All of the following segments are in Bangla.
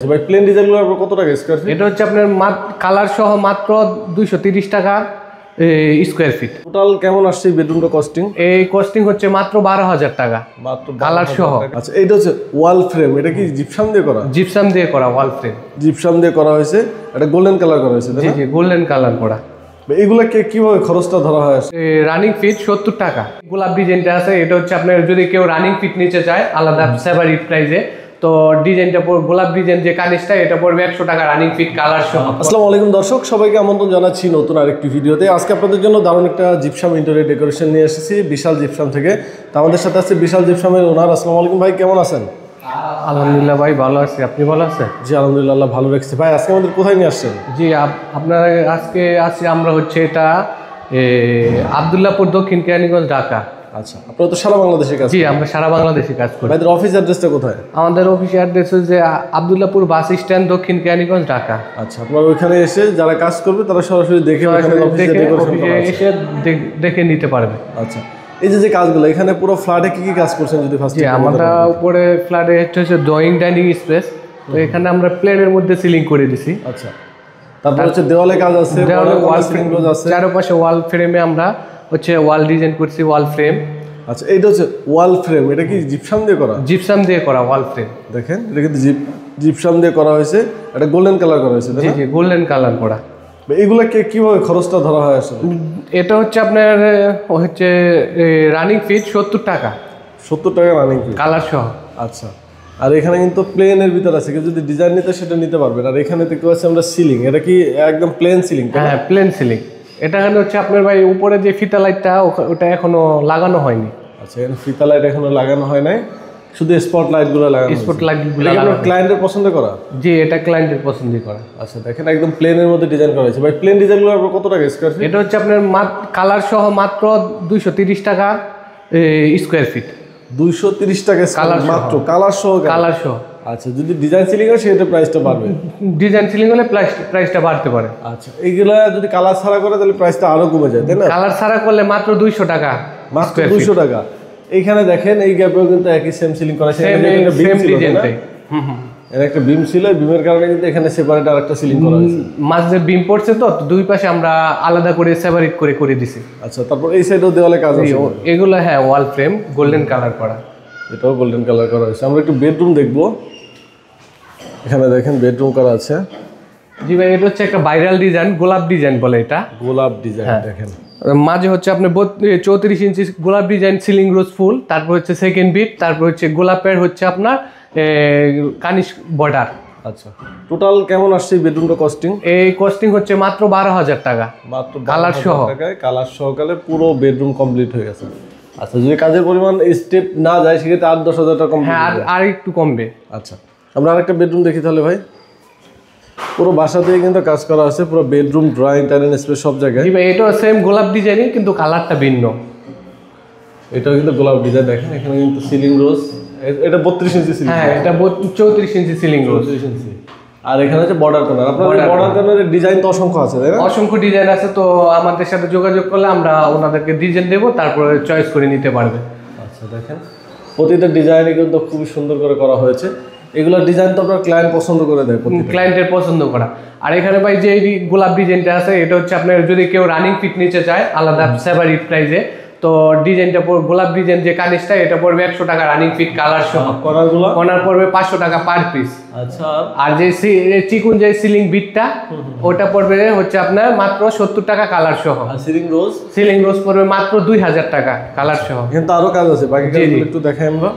ভাই প্লেন ডিজাইনগুলো আপনার কত টাকা স্কয়ার ফিট? এটা হচ্ছে আপনার কালার সহ মাত্র 230 টাকা স্কয়ার ফিট। টোটাল কেমন আসছে বেডরুমটা কস্টিং? এই কস্টিং হচ্ছে মাত্র 12,000 টাকা মাত্র কালার সহ। আচ্ছা, এটা হচ্ছে ওয়াল ফ্রেম, এটা কি জিপসাম দিয়ে করা? জিপসাম দিয়ে করা ওয়াল ফ্রেম। জিপসাম দিয়ে করা হয়েছে, এটা গোল্ডেন কালার করা হয়েছে, তাই জি না? জি, গোল্ডেন কালার করা। এগুলা কিভাবে খরচটা ধরা হয়? রানিং ফিট 70 টাকা। গোলাপ ডিজাইনটা আছে, এটা হচ্ছে আপনার যদি কেউ রানিং ফিট নিতে চায় আলাদা সেপারেট প্রাইসে, তো ডিজাইনটা গোলাপ ডিজাইন যে কানিসটা এটা পড়বে 100 টাকা রানিং ফিট কালার সহ। আসসালামু আলাইকুম দর্শক, সবাইকে আমন্ত্রণ জানাচ্ছি নতুন আরেকটি ভিডিওতে। আজকে আপনাদের জন্য দারুণ একটা জিপসাম ইন্টেরিয়র ডেকোরেশন নিয়ে এসেছি বিশাল জিপসাম থেকে। তো আমাদের সাথে আছে বিশাল জিপসামের ওনার। আসসালামু আলাইকুম ভাই, কেমন আছেন? আলহামদুলিল্লাহ ভাই, ভালো আছি, আপনি ভালো আছেন? জি আলহামদুলিল্লাহ, ভালো রাখছি। ভাই আজকে আমাদের কোথায় নিয়ে আসছেন? জি আপনার আজকে আছি আমরা হচ্ছে এটা আব্দুল্লাহপুর, দক্ষিণ কেরানীগঞ্জ, ঢাকা। আচ্ছা, আপনারা তো সারা বাংলাদেশে কাজ? জি, আমরা সারা বাংলাদেশে কাজ করি। ভাইদের অফিস অ্যাড্রেসটা কোথায়? আমাদের অফিস অ্যাড্রেস হচ্ছে আব্দুল্লাহপুর বাস স্ট্যান্ড, দক্ষিণ কেরানীগঞ্জ, ঢাকা। আচ্ছা, আপনারা ওইখানে এসে যারা কাজ করবে তারা সরাসরি দেখে এসে দেখে নিতে পারবে। আচ্ছা, এই যে কাজগুলো এখানে পুরো ফ্ল্যাটে কি কি কাজ করছেন যদি ফার্স্ট? জি, আমরা উপরে ফ্ল্যাটে হচ্ছে ড্রয়িং ডাইনিং স্পেস, তো এখানে আমরা প্লেনের মধ্যে সিলিং করে দিছি। আচ্ছা, তারপর হচ্ছে দেওয়ালে কাজ আছে, দেওয়ালে ওয়াল ফ্রেম আছে, চারপাশে ওয়াল ফ্রেমে আমরা হচ্ছে ওয়াল ডিজাইন করছি, ওয়াল ফ্রেম। আচ্ছা, এইটা হচ্ছে ওয়াল ফ্রেম, এটা কি জিপসাম দিয়ে করা? জিপসাম দিয়ে করা ওয়াল ফ্রেম। দেখেন এটা কিন্তু জিপসাম দিয়ে করা হয়েছে, এটা গোল্ডেন কালার করা হয়েছে, তাই জি না? জি, গোল্ডেন কালার করা। এগুলা কিভাবে খরচটা ধরা হয় আসলে? এটা হচ্ছে আপনার হচ্ছে রানিং ফিট 70 টাকা। 70 টাকা রানিং ফিট কালার সহ। আচ্ছা, আর এখানে কিন্তু প্লেনের ভিতর আছে, কেউ যদি ডিজাইন নিতে সেটা নিতে পারবেন। আর এখানে দেখতে পাচ্ছি আমরা সিলিং, এটা কি একদম প্লেন সিলিং? হ্যাঁ, প্লেন সিলিং। এটা এখানে হচ্ছে আপনার ভাই উপরে যে ফিতা লাইটটা ওটা এখনো লাগানো হয়নি। আচ্ছা, এখানে ফিতা লাইট এখনো লাগানো হয় নাই, শুধু স্পট লাইটগুলো লাগানো। স্পট লাইটগুলো ক্লায়েন্টের পছন্দ করা? জি, এটা ক্লায়েন্টের পছন্দই করা। আচ্ছা, দেখেন একদম প্লেনের মধ্যে ডিজাইন করা হয়েছে। ভাই প্লেন ডিজাইনগুলো আপনার কত টাকা স্কয়ার ফিট? এটা হচ্ছে আপনার কালার সহ মাত্র 230 টাকা স্কয়ার ফিট। 230 টাকা কালার মাত্র, কালার সহ? কালার সহ। আচ্ছা, যদি ডিজাইন সিলিং হয় সেটা প্রাইসটা বাড়বে? ডিজাইন সিলিং হলে প্রাইসটা বাড়তে পারে। আচ্ছা, এইগুলা যদি কালার ছাড়া করে তাহলে প্রাইসটা আরো কমে যায়, তাই না? কালার ছাড়া করলে মাত্র 200 টাকা, মাত্র 200 টাকা। এইখানে দেখেন এই গ্যাপেও কিন্তু একই সেম সিলিং করা আছে, সেম ডিজাইনটাই। এর একটা বিম ছিল, বিমের কারণে কিন্তু এখানে সেপারেট আরেকটা সিলিং করা হয়েছে। মাঝে বিম পড়ছে তো দুই পাশে আমরা আলাদা করে সেপারেট করে দিছি। আচ্ছা, তারপর এই সাইডেও দেওয়ালে কাজ আছে এগুলো, হ্যাঁ, ওয়াল ফ্রেম গোল্ডেন কালার করা। এটাও গোল্ডেন কালার করা হয়েছে। আমরা একটু বেডরুম দেখবো। এখানে দেখেন বেডরুম করা আছে। জি ভাই, এটা হচ্ছে একটা ভাইরাল ডিজাইন, গোলাপ ডিজাইন বলে এটা। গোলাপ ডিজাইন দেখেন, মাঝে হচ্ছে আপনার 34 ইঞ্চি গোলাপ ডিজাইন সিলিং রোজ ফুল, তারপর হচ্ছে সেকেন্ড বিট, তারপর হচ্ছে গোলাপের হচ্ছে আপনার কানিশ বর্ডার। আচ্ছা, টোটাল কেমন আসছে বেডরুমটা কস্টিং? এই কস্টিং হচ্ছে মাত্র 12,000 টাকা, মাত্র কালার সহ। কালার সহকারে পুরো বেডরুম কমপ্লিট হয়ে গেছে। আচ্ছা, যদি কাজের পরিমাণ স্টেপ না যায় সেক্ষেত্রে 8-10 হাজার টাকা কম? হ্যাঁ, আর একটু কমবে। আচ্ছা, আমরা আরেকটা বেডরুম দেখি তাহলে ভাই। পুরো বাসা দিয়ে কিন্তু কাজ করা আছে, পুরো বেডরুম, ড্রয়িং, ডাইনিং স্পেস সব জায়গায়। জি ভাই, এটাও সেম গোলাপ ডিজাইনই কিন্তু কালারটা ভিন্ন। এটাও কিন্তু গোলাপ ডিজাইন দেখেন, এখানে কিন্তু সিলিং রোজ, এটা 32 ইঞ্চি সিলিং। হ্যাঁ, এটা 34 ইঞ্চি সিলিং রোজ। 34 ইঞ্চি। আর এখানে হচ্ছে বর্ডার কর্নার। আপনার বর্ডার কর্নারের ডিজাইন তো অসংখ্য আছে, তাই না? অসংখ্য ডিজাইন আছে, তো আমাদের সাথে যোগাযোগ করলে আমরা ওনাদেরকে ডিজাইন দেবো, তারপরে চয়েস করে নিতে পারবে। আচ্ছা, দেখেন প্রতিটা ডিজাইনে কিন্তু খুবই সুন্দর করে করা হয়েছে। এগুলোর ডিজাইন তো আপনার ক্লায়েন্ট পছন্দ করে দেয়, ক্লায়েন্টের পছন্দ করা। আর এখানে ভাই যে গোলাপ ডিজাইনটা আছে, এটা হচ্ছে আপনার যদি কেউ রানিং ফিট নিতে চায় আলাদা সেপারেট প্রাইসে, তো ডিজাইনটা গোলাপ ডিজাইন যে কানিসটা এটা পড়বে 100 টাকা রানিং ফিট কালার সহ। কর্নার পড়বে 500 টাকা পার পিস। আচ্ছা, আর যে চিকুন যে সিলিং বিটটা ওটা পড়বে হচ্ছে আপনার মাত্র 70 টাকা কালার সহ। সিলিং রোজ পড়বে মাত্র 2000 টাকা কালার সহ। কিন্তু আরো কাজ আছে, বাকি কাজগুলো একটু দেখাই আমরা।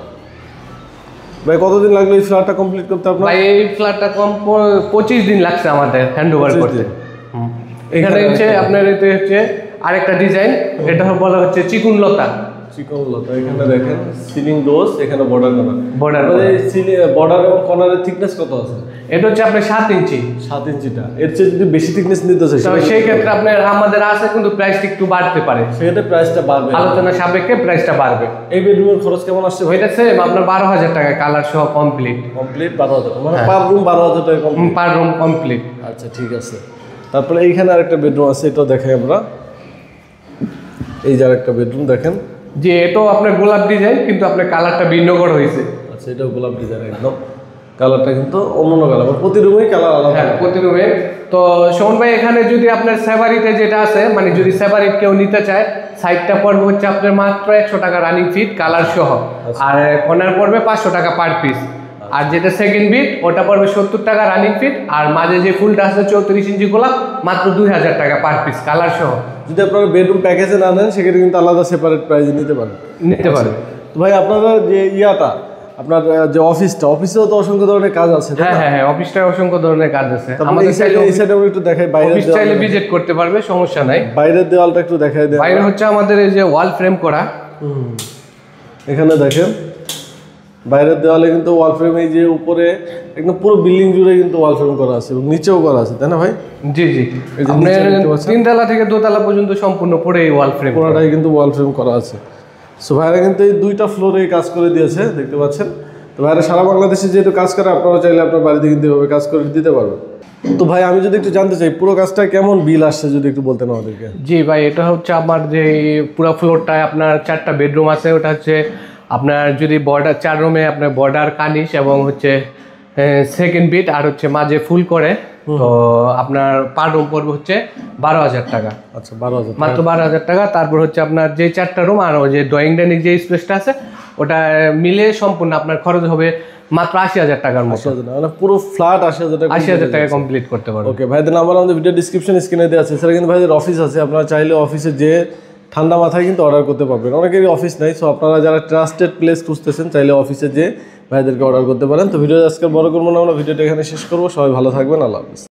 ভাই কতদিন লাগলো এই ফ্ল্যাটটা কমপ্লিট করতে আপনার? ভাই এই ফ্ল্যাটটা 25 দিন লাগছে আমাদের হ্যান্ড ওভার করতে। এখানে হচ্ছে আপনার এতে হচ্ছে আরেকটা ডিজাইন, এটা বলা হচ্ছে চিকুন লতা। এখানে দেখেন সিলিং রোজ, এখানে বর্ডার বর্ডার বর্ডার এবং কর্নারের থিকনেস কত আছে? এটা হচ্ছে আপনার 7 ইঞ্চি। 7 ইঞ্চিটা এর চেয়ে যদি বেশি থিকনেস নিতে চাই সেই ক্ষেত্রে আপনার আমাদের আছে, কিন্তু প্রাইসটা একটু বাড়তে পারে, সেক্ষেত্রে প্রাইসটা বাড়বে, আলোচনা সাপেক্ষে প্রাইসটা বাড়বে। এই বেডরুমের খরচ কেমন আসছে ভাই? এটা সেম আপনার 12,000 টাকা কালার সহ কমপ্লিট। 12,000 মানে পার রুম 12,000 টাকা পার রুম কমপ্লিট। আচ্ছা, ঠিক আছে। তারপরে এইখানে আরেকটা বেডরুম আছে, এটাও দেখাই আমরা। এই যে আরেকটা বেডরুম দেখেন, যে এটাও আপনার গোলাপ ডিজাইন, কিন্তু আপনার কালারটা ভিন্ন করা হয়েছে। আচ্ছা, এটাও গোলাপ ডিজাইন একদম, কালারটা কিন্তু অন্য কালার, প্রতি রুমেই কালার আলাদা। হ্যাঁ প্রতি রুমে। তো শোন ভাই এখানে যদি আপনার সেভারিতে যেটা আছে, মানে যদি সেভারিট কেউ নিতে চায়, সাইডটা পড়বে হচ্ছে আপনার মাত্র 100 টাকা রানিং ফিট কালার সহ, আর কর্নার পড়বে 500 টাকা পার পিস। আর যেটা সেকেন্ড বিট ওটা পড়বে 70 টাকা রানিং ফিট, আর মাঝে যে ফুলটা আছে 34 ইঞ্চি গোলাপ মাত্র 2000 টাকা পার পিস কালার সহ। যদি আপনারা বেডরুম প্যাকেজে না নেন সেক্ষেত্রে কিন্তু আলাদা সেপারেট প্রাইসে নিতে পারেন। তো ভাই আপনারা যে আপনার যে অফিসেও তো অসংখ্য ধরনের কাজ আছে। হ্যাঁ অফিসটায় অসংখ্য ধরনের কাজ আছে। আমাদের এই সাইডে একটু দেখাই, বাইরে অফিস চাইলে ভিজিট করতে পারবে, সমস্যা নাই। বাইরের দেওয়ালটা একটু দেখাই দেন। বাইরে হচ্ছে আমাদের এই যে ওয়াল ফ্রেম করা, এখানে দেখেন বাইরের দেওয়ালে কিন্তু ওয়াল ফ্রেম, এই যে উপরে একদম পুরো বিল্ডিং জুড়ে কিন্তু ওয়াল ফ্রেম করা আছে এবং নিচেও করা আছে, তাই না ভাই? জি আপনার 3 তলা থেকে 2 তলা পর্যন্ত সম্পূর্ণ পুরো এই ওয়াল ফ্রেম, পুরোটাই কিন্তু ওয়াল ফ্রেম করা আছে। সো ভাইরা কিন্তু এই 2টা ফ্লোরে কাজ করে দিয়েছে, দেখতে পাচ্ছেন। তো ভাইরা সারা বাংলাদেশে যেহেতু কাজ করে, আপনারা চাইলে আপনার বাড়িতে কিন্তু এভাবে কাজ করে দিতে পারবেন। তো ভাই আমি যদি একটু জানতে চাই পুরো কাজটা কেমন বিল আসছে, যদি একটু বলতেন আমাদেরকে। জি ভাই, এটা হচ্ছে আমার যে পুরো ফ্লোরটায় আপনার 4টা বেডরুম আছে, ওটা হচ্ছে আপনার যদি বর্ডার 4 রুমে আপনার বর্ডার কানিশ এবং হচ্ছে সেকেন্ড বিট আর হচ্ছে মাঝে ফুল করে, তো আপনার পার রুম পড়বে হচ্ছে 12,000 টাকা। আচ্ছা 12,000, মাত্র 12,000 টাকা। তারপর হচ্ছে আপনার যে 4টা রুম আর ওই যে ড্রয়িং ডাইনিং যে স্পেসটা আছে ওটা মিলে সম্পূর্ণ আপনার খরচ হবে মাত্র 80,000 টাকার মতো। মানে পুরো ফ্ল্যাট 80,000 টাকা কমপ্লিট করতে পারবেন। ওকে ভাইদের নাম্বার আমাদের ভিডিও ডিসক্রিপশন স্ক্রিনে দেওয়া আছে। এছাড়া কিন্তু ভাইদের অফিস আছে, আপনারা চাইলে অফিসে যে ঠান্ডা মাথায় কিন্তু অর্ডার করতে পারবেন। অনেকেরই অফিস নাই, সো আপনারা যারা ট্রাস্টেড প্লেস খুঁজতেছেন চাইলে অফিসে যে ভাইদেরকে অর্ডার করতে পারেন। তো ভিডিও আজকে বড় করবো না, আমরা ভিডিওটা এখানে শেষ করবো। সবাই ভালো থাকবেন, আল্লাহ হাফিজ।